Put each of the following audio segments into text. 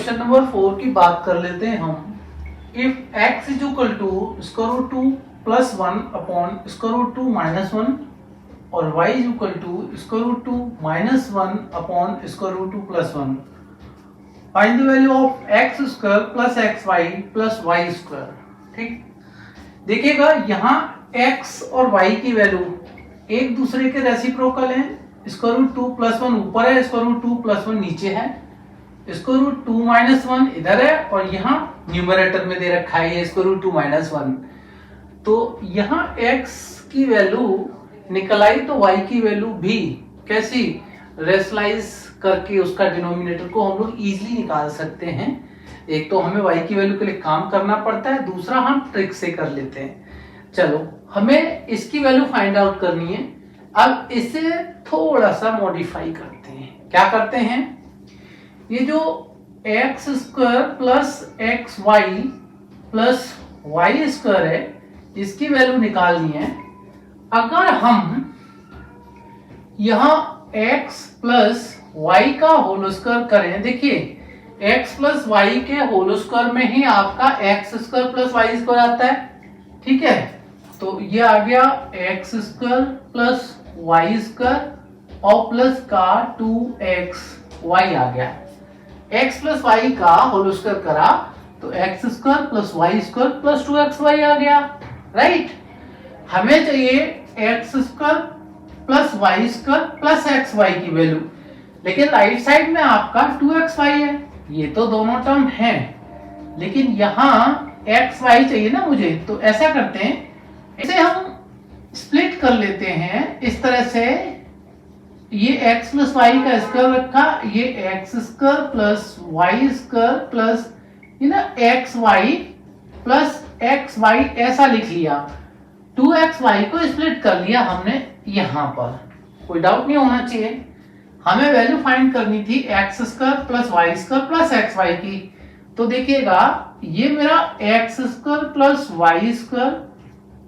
Question number 4 की बात कर लेते हैं हम। If x is equal to square root 2 plus 1 upon square root 2 minus 1 और y is equal to square root 2 minus 1 upon square root 2 plus 1, find the value of x square plus xy plus y square. ठीक, देखिएगा यहाँ x और y की value एक दूसरे के reciprocal हैं। स्क्वायर रूट 2 प्लस 1 ऊपर है, स्क्वायर रूट 2 प्लस 1 नीचे है, स्क्वायर रूट 2 माइनस 1 इधर है और यहाँ न्यूमरेटर में दे रखा है स्क्वायर रूट 2 माइनस 1। तो यहाँ x की वैल्यू निकल आई तो y की वैल्यू भी कैसी रेशनलाइज करके उसका डिनोमिनेटर को हम लोग इजीली निकाल सकते हैं। एक तो हमें y की वैल्यू के लिए काम करना पड़ता है, दूसरा हम ट्रिक से कर लेते हैं। चलो हमें इसकी वैल्यू फाइंड आउट करनी है। अब इसे थोड़ा सा मॉडिफाई करते हैं। क्या करते हैं, ये जो x square plus x y plus y square है इसकी वैल्यू निकालनी है। अगर हम यहां x प्लस वाई का होल स्क्वायर करें, देखिए x प्लस वाई के होल स्क्वायर में ही आपका x square plus y square आता है। ठीक है, तो ये आ गया x square plus y square और प्लस का 2xy आ गया। x प्लस वाई का होल स्क्वायर करा तो x square plus y square plus 2xy आ गया। राइट, हमें चाहिए x square plus y square plus xy की वैल्यू, लेकिन राइट साइड में आपका 2xy है। ये तो दोनों टर्म हैं, लेकिन यहाँ xy चाहिए ना मुझे। तो ऐसा करते हैं, इसे हम स्प्लिट कर लेते हैं इस तरह से। ये x प्लस वाई का स्क्वायर रखा, ये x square plus y square plus x y plus x y ऐसा लिख लिया। 2xy को स्प्लिट कर लिया हमने यहां पर, कोई डाउट नहीं होना चाहिए। हमें वैल्यू फाइंड करनी थी x square plus y square plus x y की। तो देखिएगा ये मेरा x square plus y square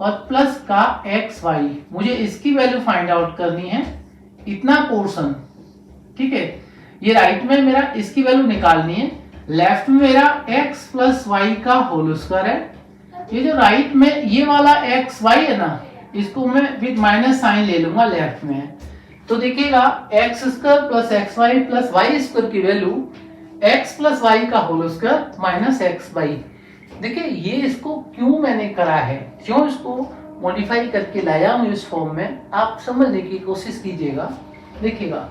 और प्लस का एक्स वाई, मुझे इसकी वैल्यू फाइंड आउट करनी है, इतना पोर्शन। ठीक है, ये राइट में मेरा इसकी वैल्यू निकालनी है, लेफ्ट में मेरा x प्लस वाई का होल स्क्वायर है। ये जो राइट में ये वाला एक्स वाई है ना, इसको मैं विद माइनस साइन ले लूंगा लेफ्ट में। तो देखिएगा x square plus x y plus y square की वैल्यू x प्लस वाई का whole square minus x y. देखिए ये इसको क्यों मैंने करा है, क्यों इसको मॉडिफाई करके लाया हूं इस फॉर्म में, आप समझने की कोशिश कीजिएगा। देखिएगा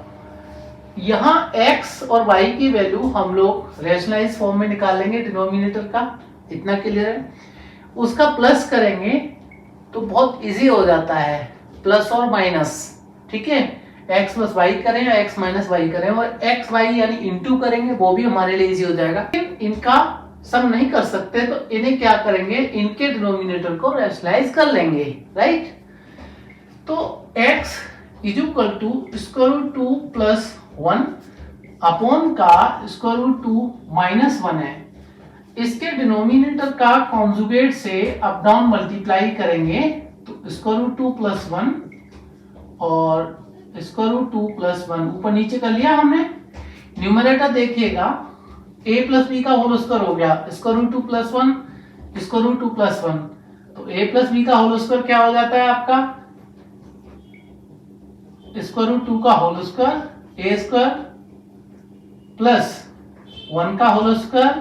यहाँ x और y की वैल्यू हम लोग रेशनलाइज फॉर्म में निकालेंगे डिनोमिनेटर का, इतना क्लियर है। उसका प्लस करेंगे तो बहुत इजी हो जाता है, प्लस और माइनस। ठीक है, x प्लस वाई करें या x माइनस वाई करें और x y यानी इंटू करेंगे, वो भी हमारे लिए इजी हो जाएगा। इनका सम नहीं कर सकते तो इन्हें क्या करेंगे, इनके डिनोमिनेटर को रैशनलाइज कर लेंगे। राइट, तो x is equal to square root 2 plus 1 upon का स्क्वायर रूट 2 माइनस 1 है। इसके डिनोमिनेटर का कॉन्जुगेट से अप डाउन मल्टीप्लाई करेंगे तो स्क्वायर रूट 2 प्लस 1 और स्क्वायर रूट 2 प्लस 1 ऊपर नीचे कर लिया हमने। न्यूमरेटर देखिएगा a प्लस बी का होल स्क्वायर हो गया, square root 2 plus 1 square root 2 plus 1, तो a प्लस बी का होल स्क्वायर क्या हो जाता है आपका, स्क्वायर रूट 2 का whole square a square plus 1 का whole square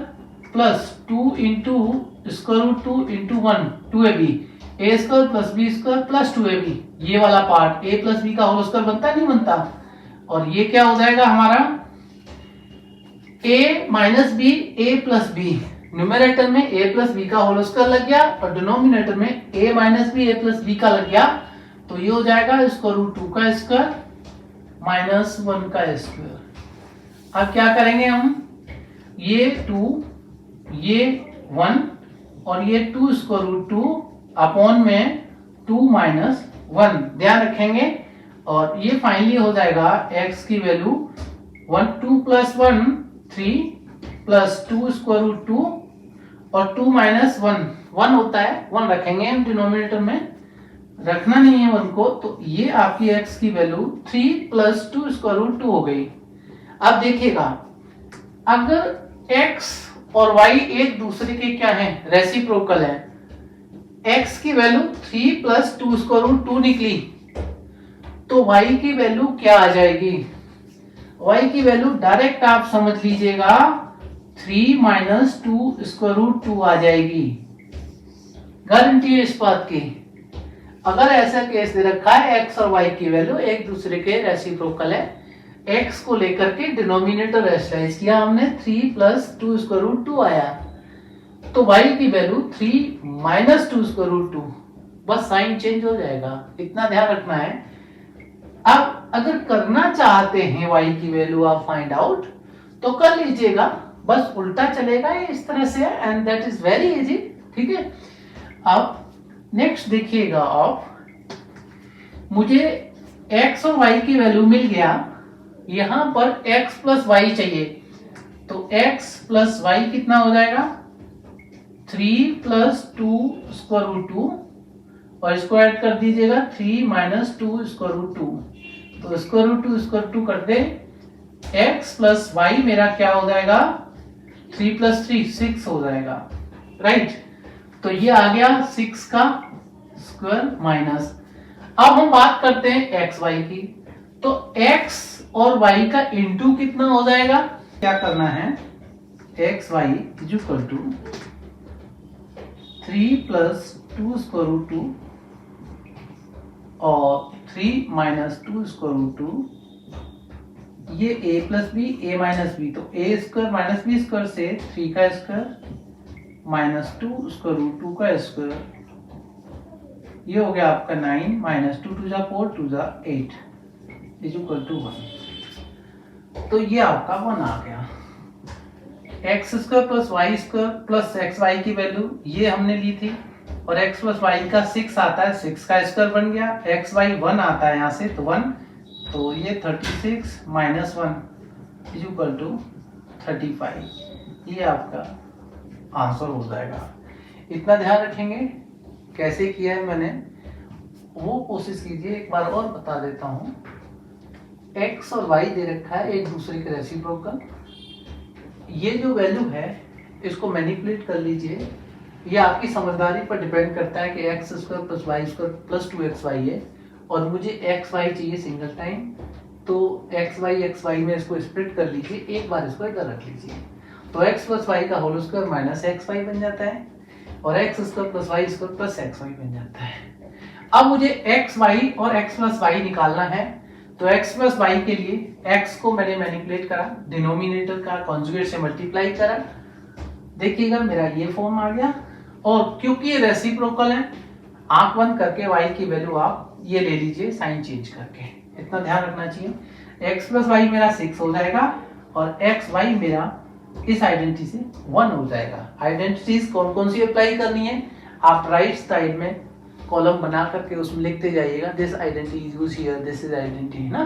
plus 2 into square root 2 into 1 2ab, a square plus b square plus 2ab। ये वाला पार्ट a प्लस b का होल स्क्वायर बनता नहीं बनता, और ये क्या हो जाएगा हमारा a minus b a plus b. Numerator में a प्लस बी का होल स्क्वायर लग गया और डिनोमिनेटर में a minus b a plus b का लग गया, तो ये हो जाएगा स्क्वायर रूट 2 का स्क्वायर माइनस 1 का स्क्वायर। अब क्या करेंगे हम, ये 2 ये 1 और ये 2 स्क्वायर रूट 2 अपॉन में 2 माइनस 1 ध्यान रखेंगे, और ये फाइनली हो जाएगा x की value 1 2 plus 1 3 plus 2 square root 2 और 2 माइनस 1 होता है, 1 रखेंगे हम डिनोमिनेटर में, रखना नहीं है 1 को। तो ये आपकी x की वैल्यू 3 प्लस 2 स्क्वायर रूट 2 हो गई। अब देखिएगा अगर x और y एक दूसरे के क्या है, रेसिप्रोकल है। x की वैल्यू 3 प्लस 2 स्क्वायर रूट 2 निकली, तो y की वैल्यू क्या आ जाएगी, y की वैल्यू डायरेक्ट आप समझ लीजिएगा 3 माइनस 2 स्क्वायर रूट 2 आ जाएगी। गारंटी है इस बात की। अगर ऐसा केस दे रखा है x और y की वैल्यू एक दूसरे के रेसिप्रोकल है, x को लेकर के डिनोमिनेटर रेशनलाइज किया हमने, 3 प्लस 2 स्क्वायर रूट 2 आया, तो y की वैल्यू 3 माइनस 2 स्क्वायर रूट 2, बस साइन चेंज हो जाएगा, इतना ध्यान रखना है। अब अगर करना चाहते हैं y की वैल्यू आप फाइंड आउट तो कर लीजिएगा, बस उल्टा चलेगा ये इस तरह से, and that is very easy. ठीक है, अब नेक्स्ट देखिएगा आप, मुझे x और y की वैल्यू मिल गया, यहां पर x प्लस y चाहिए, तो x प्लस y कितना हो जाएगा, 3 प्लस 2 स्क्वायर रूट 2, और इसको ऐड कर दीजिएगा 3 माइनस 2 स्क्वायर रूट 2, तो स्क्वायर रूट 2 कर दे, x प्लस y मेरा क्या हो जाएगा, 3 प्लस 3 6 हो जाएगा, राइट। तो ये आ गया 6 का स्क्वायर माइनस। अब हम बात करते हैं x y की, तो x और y का इंटू कितना हो जाएगा, क्या करना है, x y is equal to 3 plus 2 square root 2 और 3 माइनस 2 स्क्वायर रूट 2, ये a plus b a minus b, तो a square minus b square से 3 का स्क्वायर माइनस 2 स्क्वायर रूट 2 का स्क्वायर, ये हो गया आपका 9 माइनस 2 2 4 2 8 इज इक्वल टू 1। तो ये आपका 1 आ गया। X square plus y square plus x y की वैल्यू ये हमने ली थी, और x प्लस वाई का 6 आता है, 6 का स्क्वायर बन गया, एक्स वाई 1 आता है यहाँ से, तो 1, तो ये 36 माइनस 1 इज इक्वल टू 35, ये आपका आंसर हो जाएगा। इतना ध्यान रखेंगे, कैसे किया है मैंने वो कोशिश कीजिए। एक बार और बता देता हूँ, x और y दे रखा है एक दूसरे के रेसिप्रोकल, ये जो वैल्यू है इसको मैनिपुलेट कर लीजिए, ये आपकी समझदारी पर डिपेंड करता है कि x square plus y square plus 2xy है, और मुझे एक्स वाई चाहिए सिंगल टाइम, तो एक्स वाई में इसको स्प्लिट कर लीजिए, एक बार इसको इधर रख लीजिए, तो x प्लस वाई का whole square minus x y बन जाता है, और x square plus y square plus x y बन जाता है। अब मुझे एक्स वाई और एक्स प्लस वाई निकालना है, तो x प्लस वाई के लिए x को मैंने मैनिपुलेट करा, डिनोमिनेटर का कॉन्जुगेट से मल्टीप्लाई करा, देखिएगा मेरा ये फॉर्म आ गया, और क्योंकि ये रेसिप्रोकल है, आंख बंद करके y की वैल्यू आप ये ले लीजिए साइन चेंज करके, इतना ध्यान रखना चाहिए। x प्लस वाई मेरा 6 हो जाएगा, और एक्स वाई मेरा इस आइडेंटिटी से 1 हो जाएगा। आइडेंटिटीज कौन कौन सी अप्लाई करनी है, आप राइट साइड में कॉलम बना करके उसमें लिखते जाइएगा, this identity is use here, this is identity ना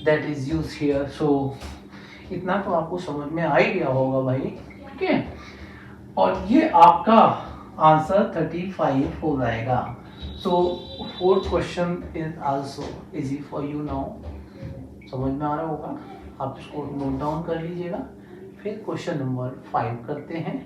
दैट इज यूज हियर। सो इतना तो आपको समझ में आ ही गया होगा भाई, ठीक है। और ये आपका आंसर 35 हो जाएगा। So fourth question is also easy for you now, समझ में आ रहा होगा, आप इसको नोट डाउन कर लीजिएगा। फिर क्वेश्चन नंबर 5 करते हैं।